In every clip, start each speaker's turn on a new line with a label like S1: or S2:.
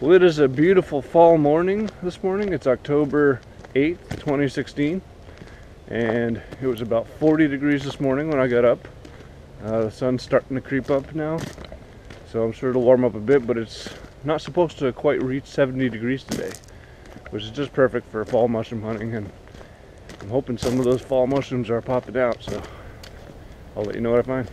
S1: Well, it is a beautiful fall morning this morning. It's October 8th, 2016, and it was about 40 degrees this morning when I got up. The sun's starting to creep up now, so I'm sure it'll warm up a bit, but it's not supposed to quite reach 70 degrees today, which is just perfect for fall mushroom hunting, and I'm hoping some of those fall mushrooms are popping out, so I'll let you know what I find.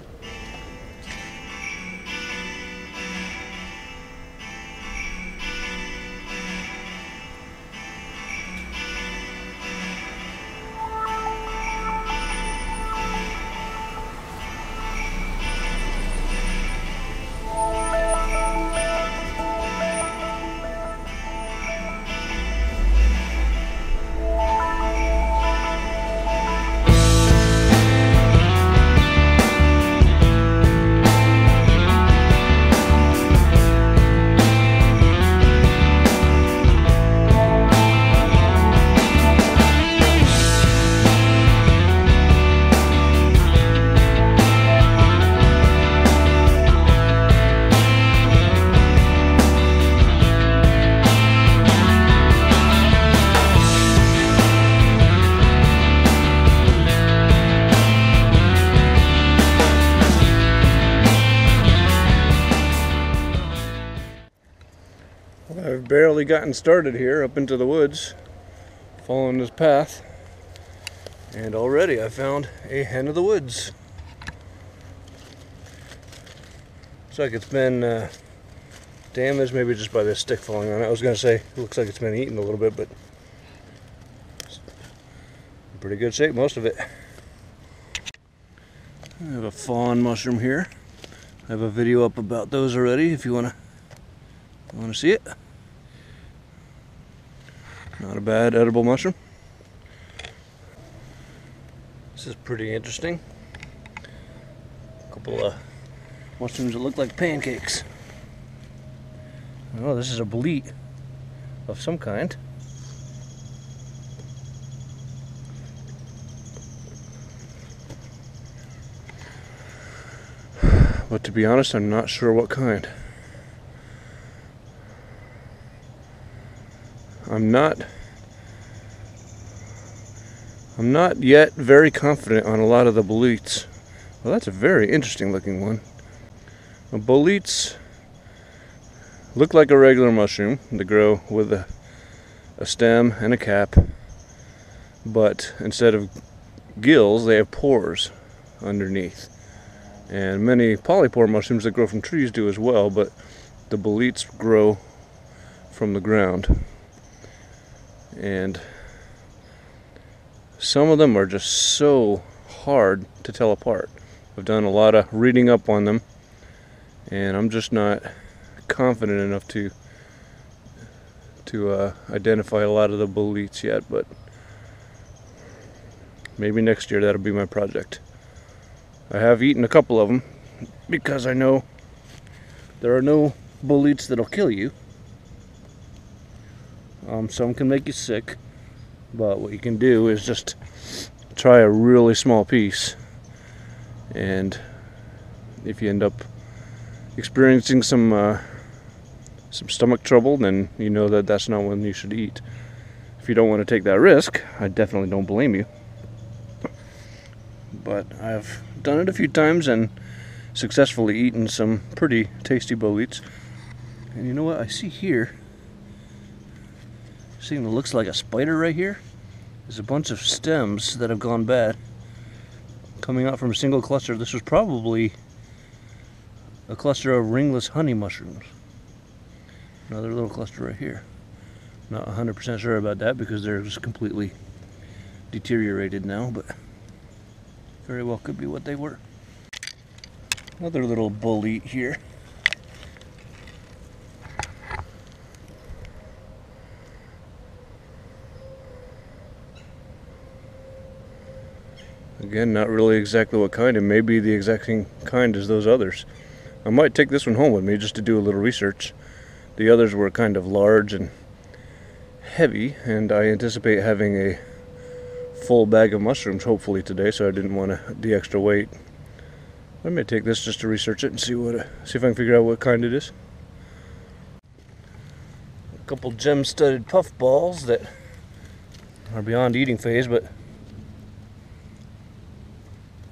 S1: I've barely gotten started here up into the woods, following this path, and already I found a hen of the woods. Looks like it's been damaged, maybe just by this stick falling on it. I was going to say, it looks like it's been eaten a little bit, but it's in pretty good shape, most of it. I have a fawn mushroom here. I have a video up about those already if you want to see it. Not a bad edible mushroom. This is pretty interesting. A couple of mushrooms that look like pancakes. Oh, this is a bolete of some kind. But to be honest, I'm not sure what kind. I'm not yet very confident on a lot of the boletes. Well, that's a very interesting looking one. The boletes look like a regular mushroom. They grow with a stem and a cap, but instead of gills, they have pores underneath. And many polypore mushrooms that grow from trees do as well, but the boletes grow from the ground. And some of them are just so hard to tell apart. I've done a lot of reading up on them, and I'm just not confident enough to identify a lot of the boletes yet, but maybe next year that'll be my project. I have eaten a couple of them because I know there are no boletes that'll kill you. Some can make you sick, but what you can do is just try a really small piece, and if you end up experiencing some stomach trouble, then you know that that's not one you should eat. If you don't want to take that risk, I definitely don't blame you. But I've done it a few times and successfully eaten some pretty tasty boletes. And you know what I see here? Seeing what looks like a spider right here. There's a bunch of stems that have gone bad coming out from a single cluster. This was probably a cluster of ringless honey mushrooms. Another little cluster right here. Not 100% sure about that because they're just completely deteriorated now, but very well could be what they were. Another little bolete here. Again, not really exactly what kind. It may be the exact same kind as those others. I might take this one home with me just to do a little research. The others were kind of large and heavy, and I anticipate having a full bag of mushrooms hopefully today, so I didn't want the extra weight. I may take this just to research it and see if I can figure out what kind it is. couple gem-studded puffballs that are beyond eating phase, but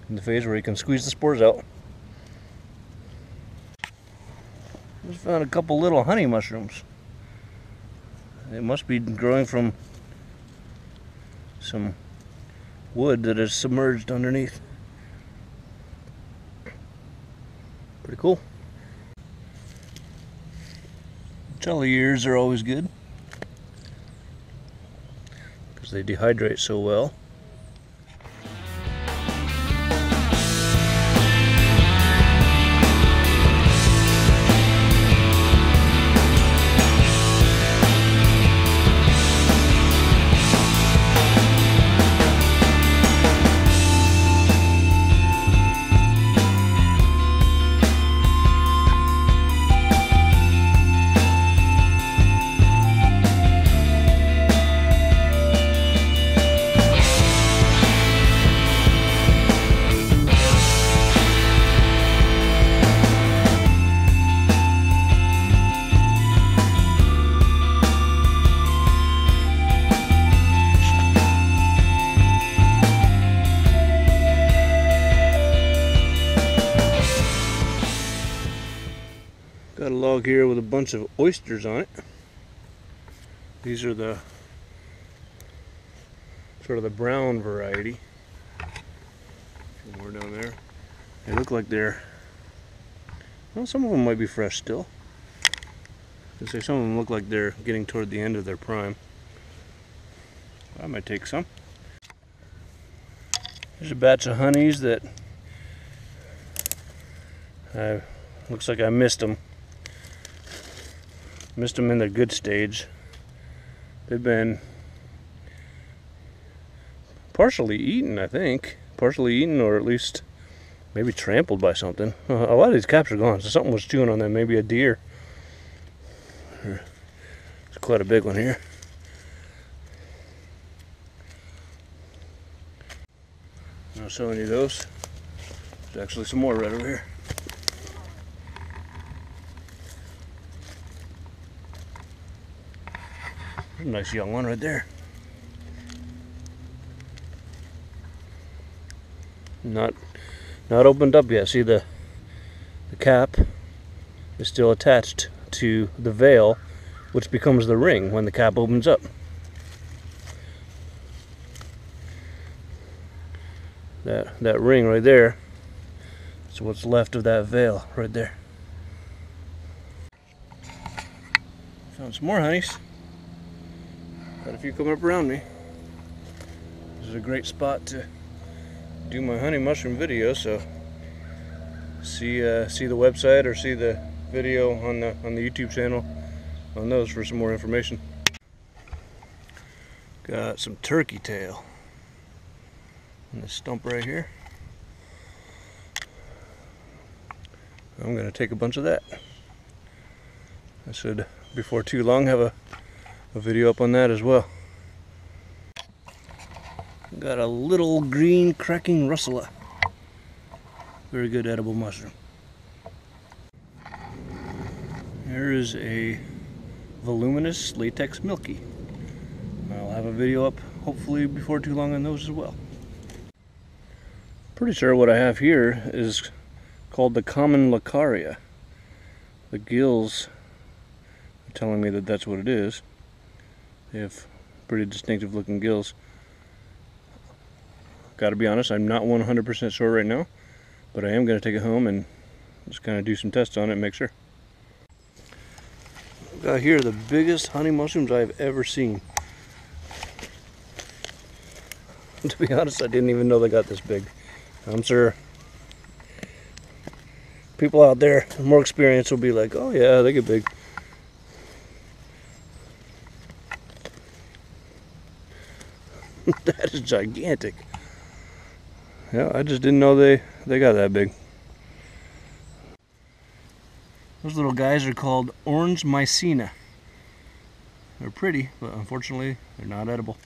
S1: in the phase where you can squeeze the spores out. Just found a couple little honey mushrooms. They must be growing from some wood that is submerged underneath. Pretty cool. Jelly ears are always good because they dehydrate so well. Got a log here with a bunch of oysters on it. These are the sort of the brown variety. More down there. They look like they're, well, some of them might be fresh still. I'd say some of them look like they're getting toward the end of their prime. I might take some. There's a batch of honeys that looks like I missed them. Missed them in their good stage. They've been partially eaten, I think. Partially eaten, or at least maybe trampled by something. A lot of these caps are gone, so something was chewing on them. Maybe a deer. There's quite a big one here. I'll show you those. There's actually some more right over here. There's a nice young one right there. Not opened up yet. See, the cap is still attached to the veil, which becomes the ring when the cap opens up. That ring right there is what's left of that veil right there. Found some more honeys. Got a few coming up around me. This is a great spot to do my honey mushroom video, so see the website or see the video on the YouTube channel on those for some more information. Got some turkey tail in this stump right here. I'm gonna take a bunch of that. I should, before too long, have a video up on that as well. Got a little green cracking russula. Very good edible mushroom. Here is a voluminous latex milky. I'll have a video up hopefully before too long on those as well. Pretty sure what I have here is called the common Lacaria. The gills are telling me that that's what it is. They have pretty distinctive looking gills. Gotta be honest, I'm not 100% sure right now, but I am going to take it home and just kind of do some tests on it and make sure. Got here the biggest honey mushrooms I've ever seen. To be honest, I didn't even know they got this big. I'm sure people out there with more experience will be like, oh yeah, they get big. That is gigantic. Yeah, I just didn't know they got that big. Those little guys are called orange mycena. They're pretty, but unfortunately, they're not edible.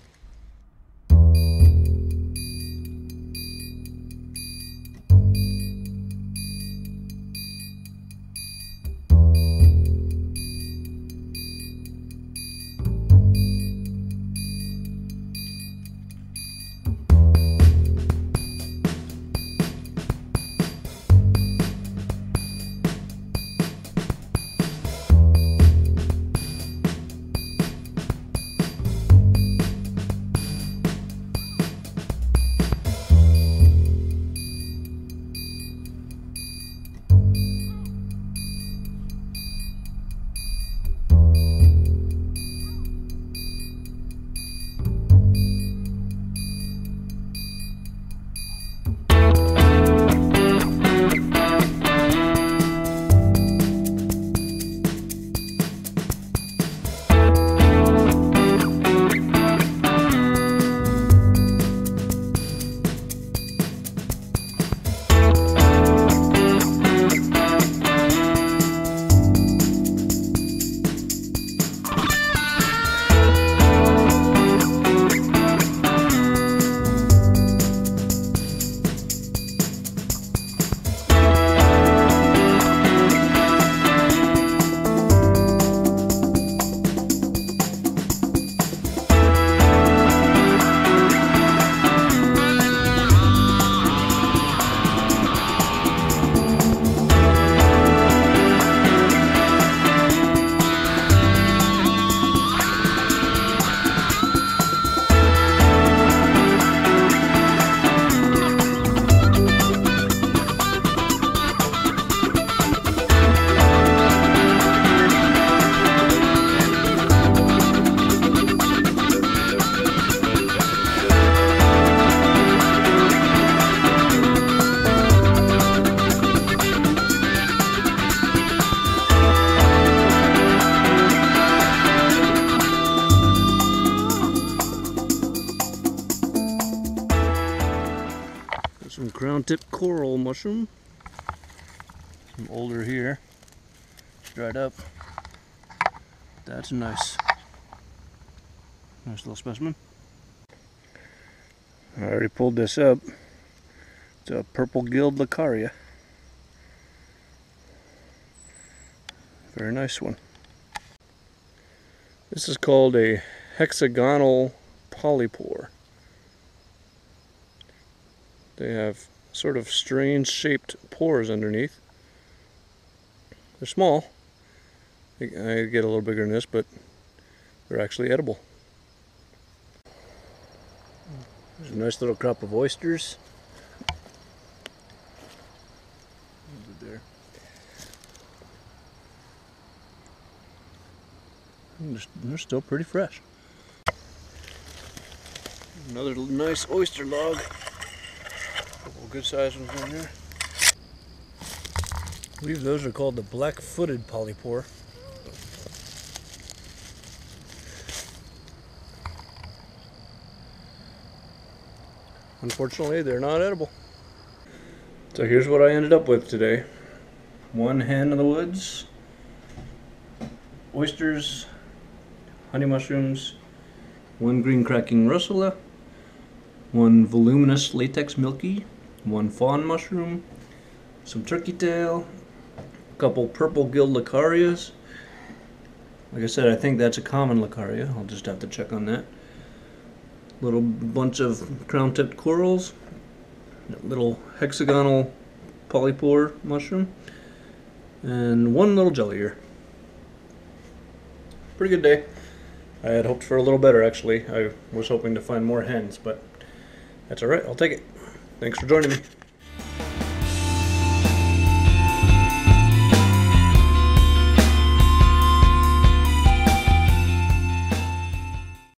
S1: crown-tip coral mushroom. Some older here, dried up. That's a nice little specimen. I already pulled this up. It's a purple-gilled Lacaria. Very nice one. This is called a hexagonal polypore. They have sort of strange shaped pores underneath. They're small. I get a little bigger than this, but they're actually edible. There's a nice little crop of oysters. There. They're still pretty fresh. Another nice oyster log. A couple good sized ones in here. I believe those are called the black-footed polypore. Unfortunately, they're not edible. So here's what I ended up with today. One hen in the woods, oysters, honey mushrooms, one green cracking russula, one voluminous latex milky, one fawn mushroom, some turkey tail, a couple purple-gilled Lacarias. Like I said, I think that's a common Lacaria. I'll just have to check on that. Little bunch of crown-tipped corals, a little hexagonal polypore mushroom, and one little jelly ear. Pretty good day. I had hoped for a little better, actually. I was hoping to find more hens, but that's alright. I'll take it. Thanks for joining me.